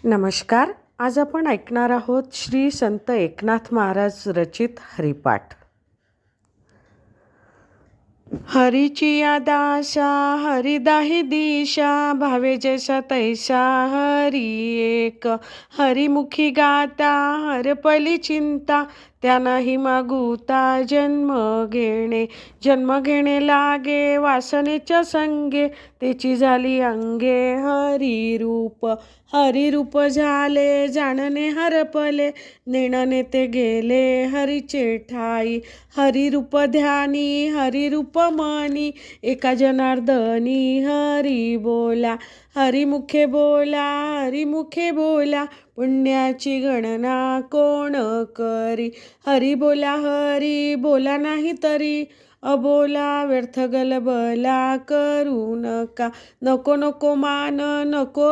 नमस्कार. आज आपण ऐकणार आहोत श्री संत एकनाथ महाराज रचित हरिपाठ. हरीची दाशा हरिदाही दिशा भावे जैसा तैसा हरी एक. हरिमुखी गाता हरपली चिंता त्यानाही मागुता जन्म घेणे लागे वासनेच्या संगे त्याची झाली अंगे. हरिरूप झाले जाणणे हरपले नेणने ते गेले हरीचे ठाई. हरिरूप ध्यानी हरिरूप मनी एका जनार्दनी हरिमुखे बोला पुण्याची गणना कोण करी. हरी बोला नाही तरी अबोला व्यर्थ गलबला करू नका. नको मान नको